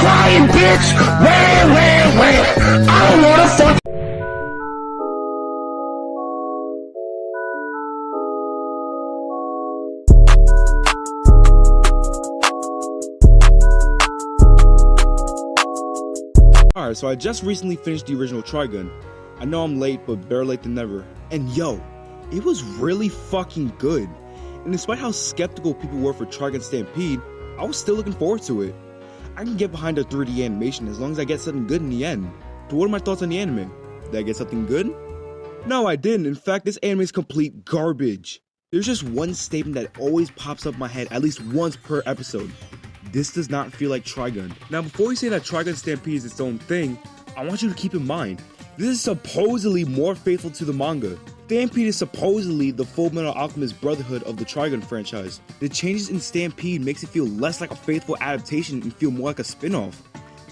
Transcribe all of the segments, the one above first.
crying, bitch? Where? I don't wanna fuck. Alright, so I just recently finished the original Trigun. I know I'm late, but better late than never. And yo, it was really fucking good. And despite how skeptical people were for Trigun Stampede, I was still looking forward to it. I can get behind the 3D animation as long as I get something good in the end. But what are my thoughts on the anime? Did I get something good? No, I didn't. In fact, this anime is complete garbage. There's just one statement that always pops up in my head at least once per episode. This does not feel like Trigun. Now, before we say that Trigun Stampede is its own thing, I want you to keep in mind, this is supposedly more faithful to the manga. Stampede is supposedly the Fullmetal Alchemist Brotherhood of the Trigun franchise. The changes in Stampede makes it feel less like a faithful adaptation and feel more like a spin-off.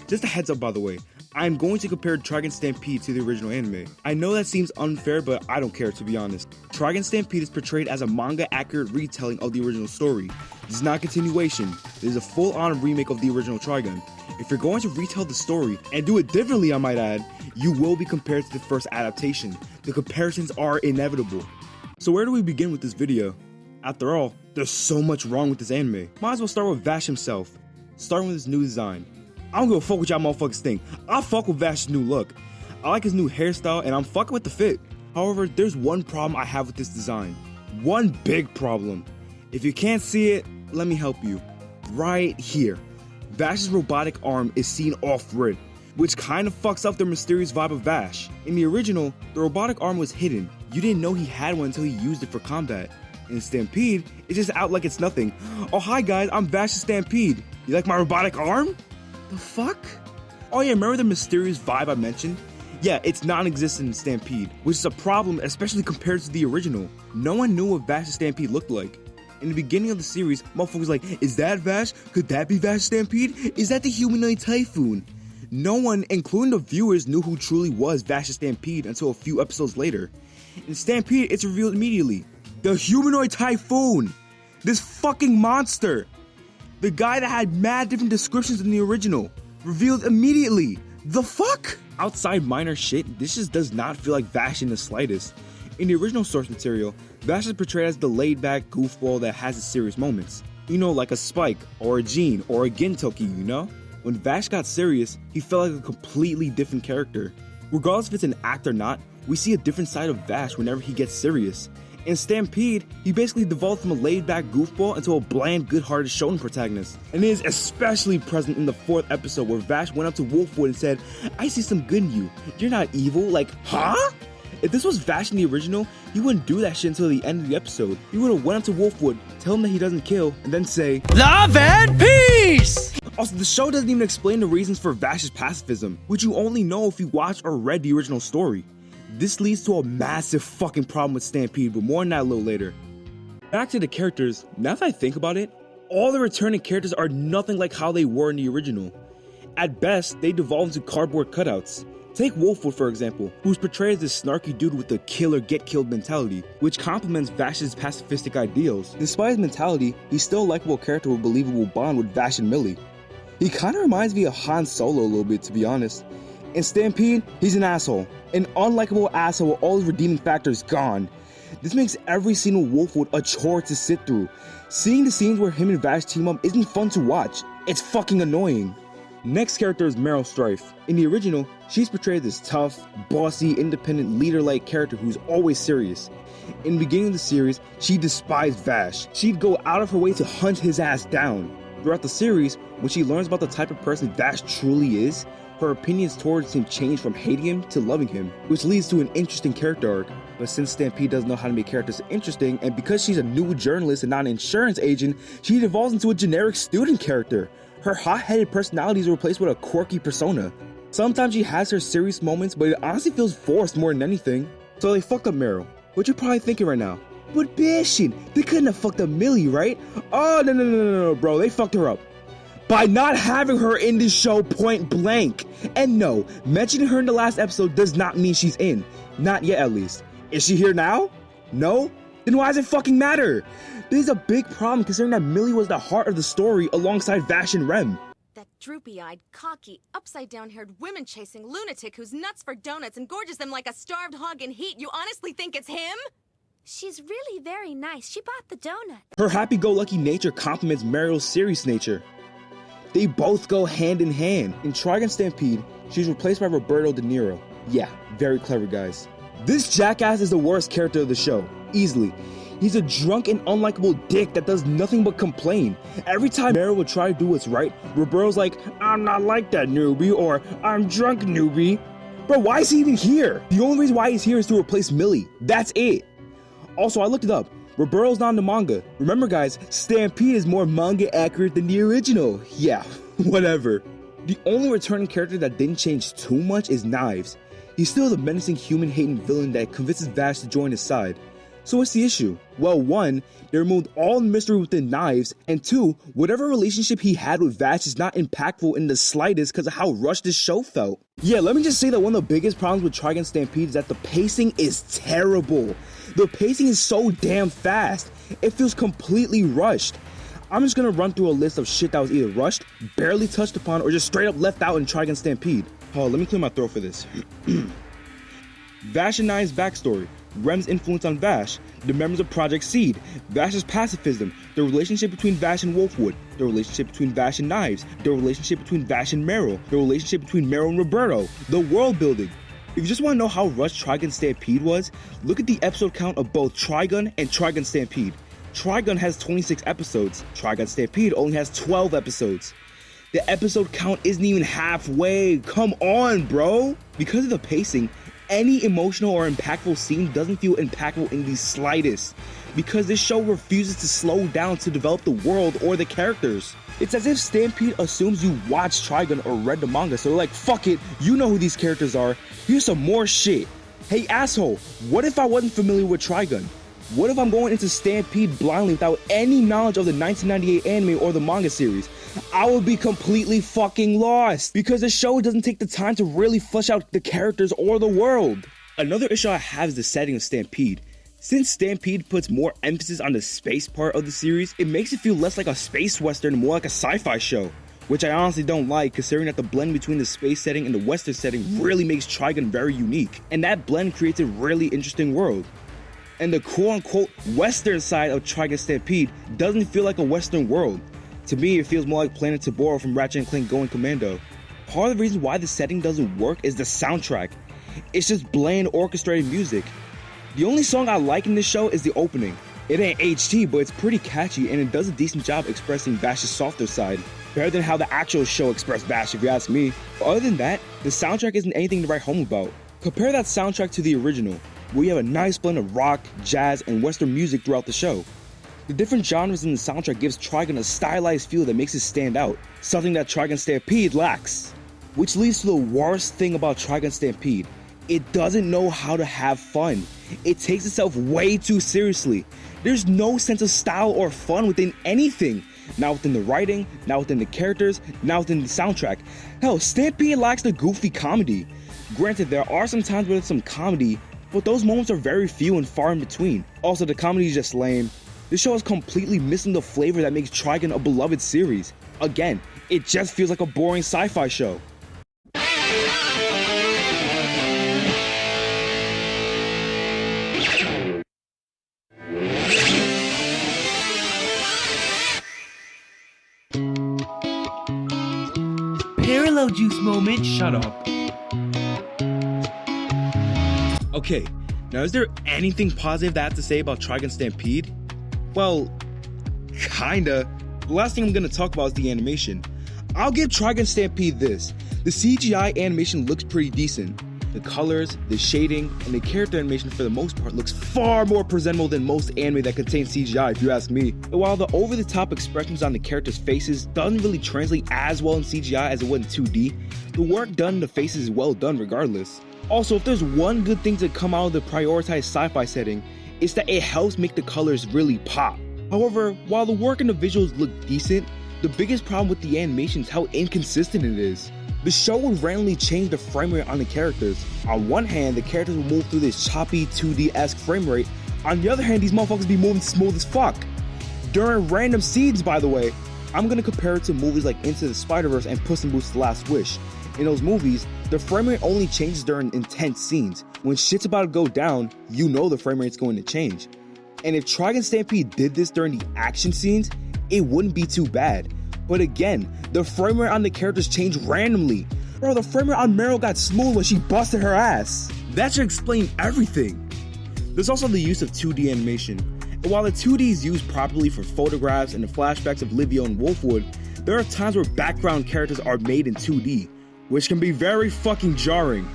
Just a heads up, by the way, I am going to compare Trigun Stampede to the original anime. I know that seems unfair, but I don't care, to be honest. Trigun Stampede is portrayed as a manga-accurate retelling of the original story. This is not a continuation. This is a full-on remake of the original Trigun. If you're going to retell the story, and do it differently I might add, you will be compared to the first adaptation. The comparisons are inevitable. So where do we begin with this video? After all, there's so much wrong with this anime. Might as well start with Vash himself, starting with his new design. I don't give a fuck what y'all motherfuckers think. I fuck with Vash's new look. I like his new hairstyle and I'm fucking with the fit. However, there's one problem I have with this design. One big problem. If you can't see it, let me help you. Right here. Vash's robotic arm is seen off-grid, which kind of fucks up the mysterious vibe of Vash. In the original, the robotic arm was hidden. You didn't know he had one until he used it for combat. In Stampede, it's just out like it's nothing. Oh hi guys, I'm Vash's Stampede. You like my robotic arm? The fuck? Oh yeah, remember the mysterious vibe I mentioned? Yeah, it's non-existent in Stampede, which is a problem especially compared to the original. No one knew what Vash's Stampede looked like. In the beginning of the series, motherfuckers was like, is that Vash? Could that be Vash's Stampede? Is that the humanoid typhoon? No one, including the viewers, knew who truly was Vash's Stampede until a few episodes later. In Stampede, it's revealed immediately. The humanoid typhoon! This fucking monster! The guy that had mad different descriptions in the original. Revealed immediately. The fuck? Outside minor shit, this just does not feel like Vash in the slightest. In the original source material, Vash is portrayed as the laid-back goofball that has its serious moments. You know, like a Spike, or a Jean, or a Gintoki, you know? When Vash got serious, he felt like a completely different character. Regardless if it's an act or not, we see a different side of Vash whenever he gets serious. In Stampede, he basically devolved from a laid-back goofball into a bland, good-hearted shonen protagonist. And it is especially present in the 4th episode where Vash went up to Wolfwood and said, I see some good in you. You're not evil. Like, huh? If this was Vash in the original, he wouldn't do that shit until the end of the episode. He would have went up to Wolfwood, tell him that he doesn't kill, and then say, Love and Peace! Also, the show doesn't even explain the reasons for Vash's pacifism, which you only know if you watch or read the original story. This leads to a massive fucking problem with Stampede, but more on that a little later. Back to the characters, now that I think about it, all the returning characters are nothing like how they were in the original. At best, they devolve into cardboard cutouts. Take Wolfwood for example, who's portrayed as this snarky dude with the kill or get killed mentality, which complements Vash's pacifistic ideals. Despite his mentality, he's still a likable character with a believable bond with Vash and Millie. He kinda reminds me of Han Solo a little bit, to be honest. In Stampede, he's an asshole. An unlikable asshole with all his redeeming factors gone. This makes every scene with Wolfwood a chore to sit through. Seeing the scenes where him and Vash team up isn't fun to watch. It's fucking annoying. Next character is Meryl Strife. In the original, she's portrayed as this tough, bossy, independent, leader-like character who's always serious. In the beginning of the series, she despised Vash. She'd go out of her way to hunt his ass down. Throughout the series, when she learns about the type of person Vash truly is, her opinions towards him change from hating him to loving him, which leads to an interesting character arc. But since Stampede doesn't know how to make characters interesting, and because she's a new journalist and not an insurance agent, she devolves into a generic student character. Her hot-headed personality is replaced with a quirky persona. Sometimes she has her serious moments, but it honestly feels forced more than anything. So they fucked up Meryl. What you're probably thinking right now, but Bashin, they couldn't have fucked up Millie, right? Oh, no, bro, they fucked her up. By not having her in this show point blank. And no, mentioning her in the last episode does not mean she's in. Not yet, at least. Is she here now? No? Then why does it fucking matter? This is a big problem considering that Millie was the heart of the story alongside Vash and Rem. That droopy-eyed, cocky, upside-down-haired, women-chasing lunatic who's nuts for donuts and gorges them like a starved hog in heat, you honestly think it's him? She's really very nice. She bought the donut. Her happy-go-lucky nature complements Mario's serious nature. They both go hand in hand. In Trigun Stampede, she's replaced by Roberto De Niro. Yeah, very clever, guys. This jackass is the worst character of the show, easily. He's a drunk and unlikable dick that does nothing but complain. Every time Mario would try to do what's right, Roberto's like, I'm not like that, newbie, or I'm drunk, newbie. Bro, why is he even here? The only reason why he's here is to replace Millie. That's it. Also, I looked it up. Roberto's not in the manga. Remember, guys, Stampede is more manga accurate than the original. Yeah, whatever. The only returning character that didn't change too much is Knives. He's still the menacing human-hating villain that convinces Vash to join his side. So what's the issue? Well, 1, they removed all the mystery within Knives, and 2, whatever relationship he had with Vash is not impactful in the slightest because of how rushed this show felt. Yeah, let me just say that one of the biggest problems with Trigun Stampede is that the pacing is terrible. The pacing is so damn fast. It feels completely rushed. I'm just gonna run through a list of shit that was either rushed, barely touched upon, or just straight up left out in Trigun Stampede. Oh, let me clear my throat for this. Vash and Knives' backstory, Rem's influence on Vash, the members of Project Seed, Vash's pacifism, the relationship between Vash and Wolfwood, the relationship between Vash and Knives, the relationship between Vash and Meryl, the relationship between Meryl and Roberto, the world building. If you just want to know how rushed Trigun Stampede was, look at the episode count of both Trigun and Trigun Stampede. Trigun has 26 episodes, Trigun Stampede only has 12 episodes. The episode count isn't even halfway, come on bro! Because of the pacing, any emotional or impactful scene doesn't feel impactful in the slightest, because this show refuses to slow down to develop the world or the characters. It's as if Stampede assumes you watched Trigun or read the manga, so they're like, fuck it, you know who these characters are, here's some more shit. Hey asshole, what if I wasn't familiar with Trigun? What if I'm going into Stampede blindly without any knowledge of the 1998 anime or the manga series? I would be completely fucking lost, because the show doesn't take the time to really flesh out the characters or the world. Another issue I have is the setting of Stampede. Since Stampede puts more emphasis on the space part of the series, it makes it feel less like a space western and more like a sci-fi show, which I honestly don't like, considering that the blend between the space setting and the western setting really makes Trigun very unique, and that blend creates a really interesting world. And the quote-unquote western side of Trigun Stampede doesn't feel like a western world. To me, it feels more like Planet Taboro from Ratchet & Clank Going Commando. Part of the reason why the setting doesn't work is the soundtrack. It's just bland orchestrated music. The only song I like in this show is the opening. It ain't HT, but it's pretty catchy and it does a decent job expressing Vash's softer side. Better than how the actual show expressed Vash, if you ask me. But other than that, the soundtrack isn't anything to write home about. Compare that soundtrack to the original, where you have a nice blend of rock, jazz, and western music throughout the show. The different genres in the soundtrack gives Trigun a stylized feel that makes it stand out, something that Trigun Stampede lacks. Which leads to the worst thing about Trigun Stampede. It doesn't know how to have fun. It takes itself way too seriously. There's no sense of style or fun within anything. Not within the writing, not within the characters, not within the soundtrack. Hell, Stampede lacks the goofy comedy. Granted, there are some times where there's some comedy, but those moments are very few and far in between. Also, the comedy is just lame. This show is completely missing the flavor that makes Trigun a beloved series. Again, it just feels like a boring sci-fi show. Parallel juice moment, shut up. Okay, now is there anything positive that I have to say about Trigun Stampede? Well, kinda. The last thing I'm gonna talk about is the animation. I'll give Trigun Stampede this. The CGI animation looks pretty decent. The colors, the shading, and the character animation for the most part looks far more presentable than most anime that contains CGI, if you ask me. But while the over-the-top expressions on the characters' faces doesn't really translate as well in CGI as it would in 2D, the work done in the faces is well done regardless. Also, if there's one good thing to come out of the prioritized sci-fi setting, it's that it helps make the colors really pop. However, while the work and the visuals look decent, the biggest problem with the animation is how inconsistent it is. The show would randomly change the frame rate on the characters. On one hand, the characters will move through this choppy 2D-esque frame rate. On the other hand, these motherfuckers be moving smooth as fuck. During random scenes, by the way. I'm gonna compare it to movies like Into the Spider-Verse and Puss in Boots: The Last Wish. In those movies, the frame rate only changes during intense scenes. When shit's about to go down, you know the frame rate's going to change. And if Trigun Stampede did this during the action scenes, it wouldn't be too bad. But again, the frame rate on the characters changed randomly. Bro, the frame rate on Meryl got smooth when she busted her ass. That should explain everything. There's also the use of 2D animation. And while the 2D is used properly for photographs and the flashbacks of Livio and Wolfwood, there are times where background characters are made in 2D, which can be very fucking jarring.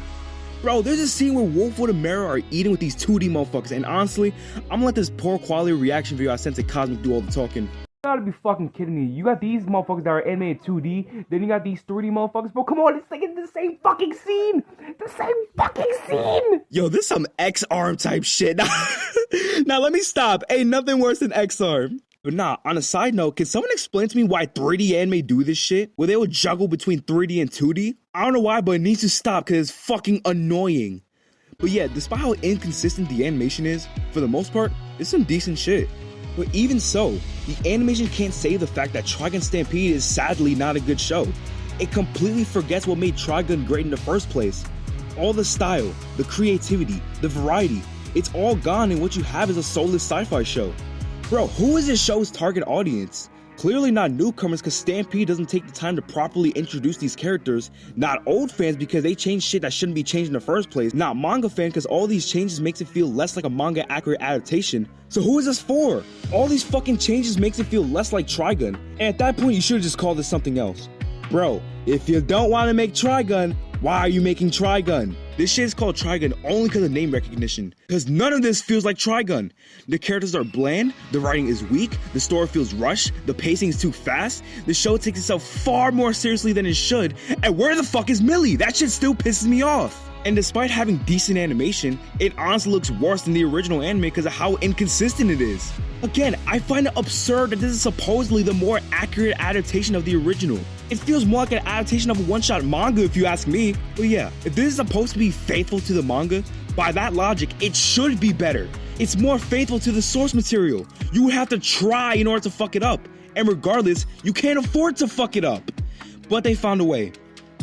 Bro, there's a scene where Wolfwood and Meryl are eating with these 2D motherfuckers, and honestly, I'm gonna let this poor quality reaction video I sent to Cosmic do all the talking. You gotta be fucking kidding me. You got these motherfuckers that are animated 2D, then you got these 3D motherfuckers. Bro, come on, it's like in the same fucking scene! The same fucking scene! Yo, this some X-Arm type shit. Now let me stop. Ain't nothing worse than X-Arm. But nah, on a side note, can someone explain to me why 3D anime do this shit? Where they would juggle between 3D and 2D? I don't know why, but it needs to stop because it's fucking annoying. But yeah, despite how inconsistent the animation is, for the most part, it's some decent shit. But even so, the animation can't save the fact that Trigun Stampede is sadly not a good show. It completely forgets what made Trigun great in the first place. All the style, the creativity, the variety, it's all gone, and what you have is a soulless sci-fi show. Bro, who is this show's target audience? Clearly not newcomers, because Stampede doesn't take the time to properly introduce these characters. Not old fans because they changed shit that shouldn't be changed in the first place. Not manga fans because all these changes makes it feel less like a manga accurate adaptation. So who is this for? All these fucking changes makes it feel less like Trigun. And at that point you should have just called this something else. Bro, if you don't want to make Trigun, why are you making Trigun? This shit is called Trigun only because of name recognition. Because none of this feels like Trigun. The characters are bland, the writing is weak, the story feels rushed, the pacing is too fast, the show takes itself far more seriously than it should, and where the fuck is Millie? That shit still pisses me off. And despite having decent animation, it honestly looks worse than the original anime because of how inconsistent it is. Again, I find it absurd that this is supposedly the more accurate adaptation of the original. It feels more like an adaptation of a one-shot manga if you ask me. But yeah, if this is supposed to be faithful to the manga, by that logic, it should be better. It's more faithful to the source material. You would have to try in order to fuck it up. And regardless, you can't afford to fuck it up. But they found a way.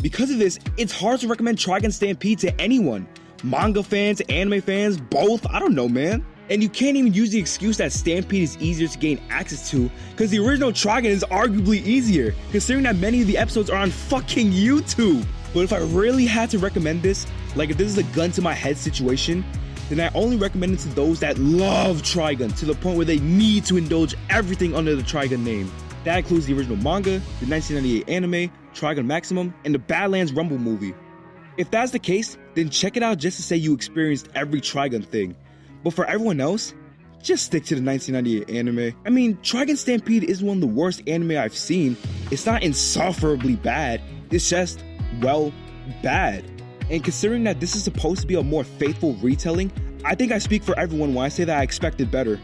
Because of this, it's hard to recommend Trigun Stampede to anyone. Manga fans, anime fans, both, I don't know, man. And you can't even use the excuse that Stampede is easier to gain access to, because the original Trigun is arguably easier, considering that many of the episodes are on fucking YouTube. But if I really had to recommend this, like if this is a gun to my head situation, then I only recommend it to those that love Trigun to the point where they need to indulge everything under the Trigun name. That includes the original manga, the 1998 anime, Trigun Maximum, and the Badlands Rumble movie. If that's the case, then check it out just to say you experienced every Trigun thing. But for everyone else, just stick to the 1998 anime. I mean, Trigun Stampede is one of the worst anime I've seen. It's not insufferably bad, it's just, well, bad. And considering that this is supposed to be a more faithful retelling, I think I speak for everyone when I say that I expected better.